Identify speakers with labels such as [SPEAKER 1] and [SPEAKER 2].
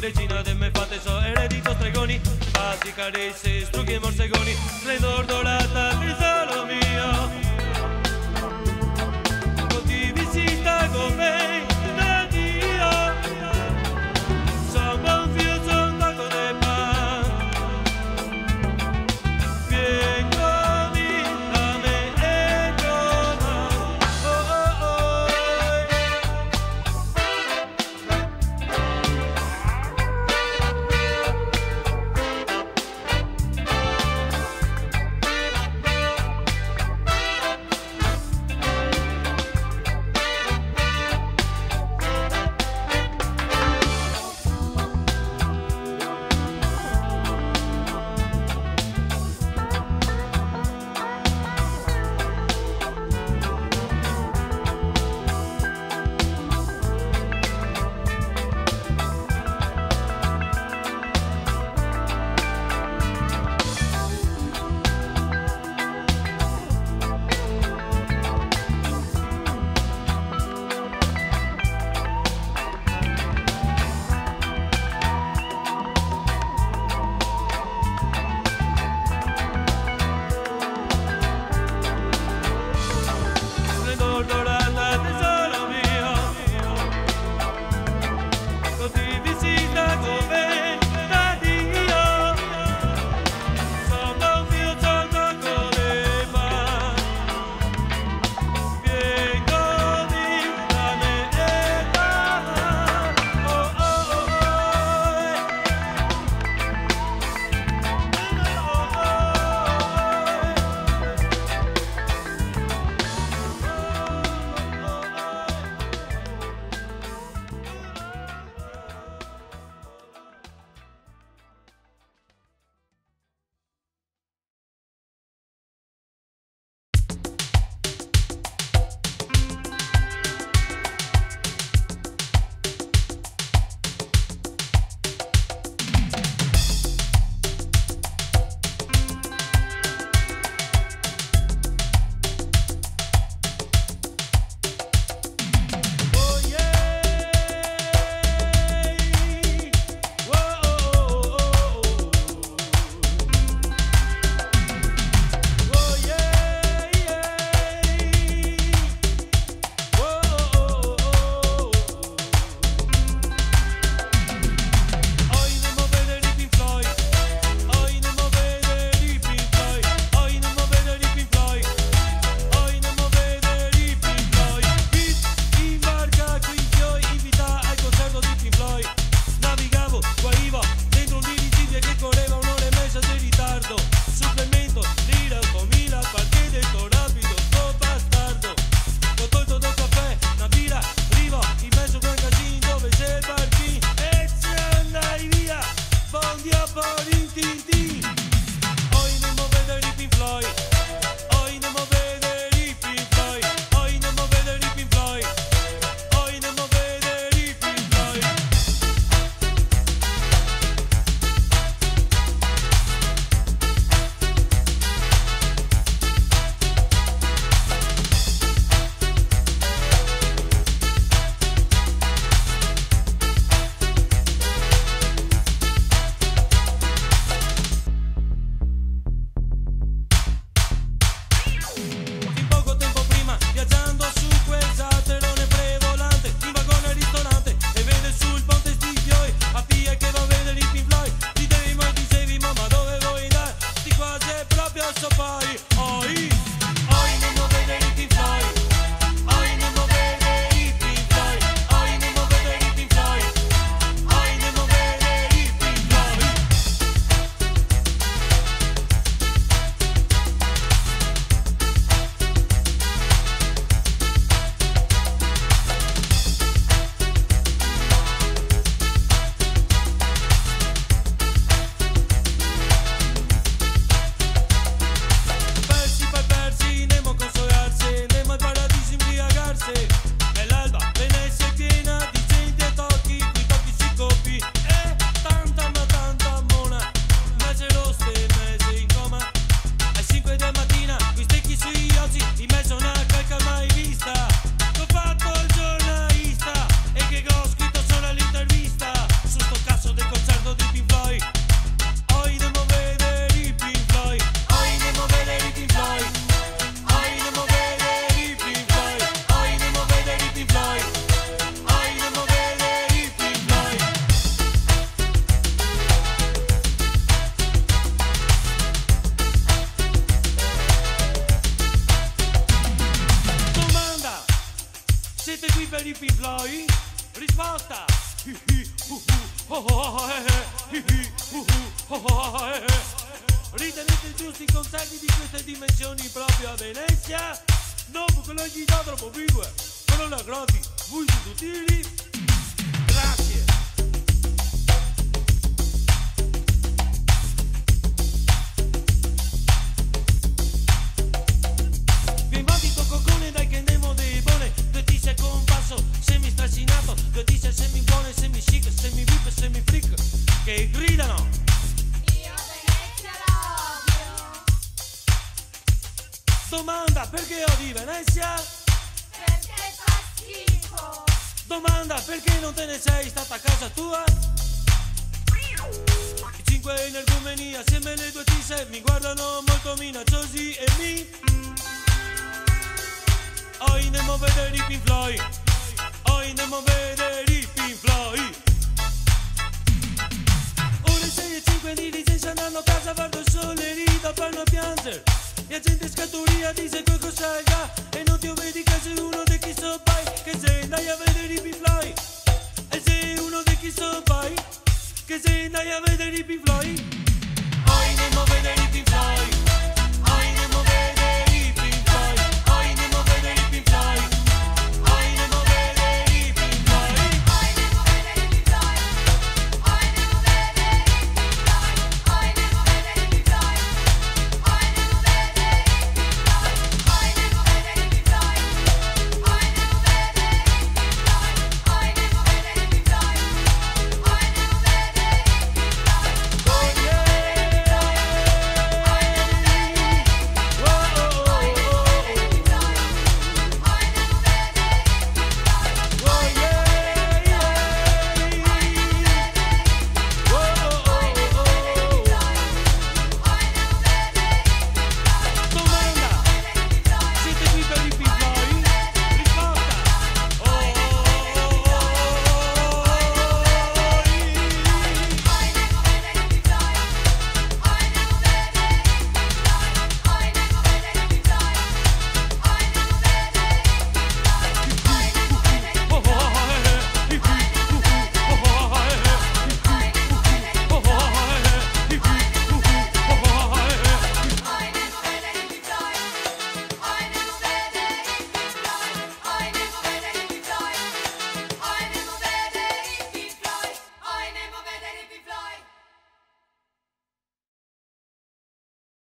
[SPEAKER 1] Decina de me fate so ereditos stregoni, basi caresse, strucchi e morsegoni, splendor dorata di Salomia. Così visita con me nel dia, son bon fio son taco de pan. Vengo a mí, dame el trono, oh oh oh. Siete qui per i Pink Floyd? Risposta! Ritenete giusti i concerti di queste dimensioni proprio a Venezia? Dopo che la città troppo vive, però la gratis, voi siete utili? Grazie! Dai che andiamo debole, due tisse con passo semi strascinato, due tisse semi buone, semi chic, semi vip, semi freak che gridano
[SPEAKER 2] io Venezia la odio.
[SPEAKER 1] Domanda: perché odi Venezia?
[SPEAKER 2] Perché fa schifo.
[SPEAKER 1] Domanda: perché non te ne sei stata a casa tua? I cinque energumeni assieme alle due tisse mi guardano molto minacciosi e mi andiamo a vedere i Pink Floyd. Andiamo a vedere i Pink Floyd. Ore 6 e 5 di licenza andando a casa, guardo il sole, rido, fanno a piangere. La gente scattoria dice che cosa già e non ti vedi che sei uno dei chi so pai, che sei andai a vedere i Pink Floyd. E sei uno dei chi so pai, che sei andai a vedere i Pink Floyd. Andiamo a vedere i Pink Floyd.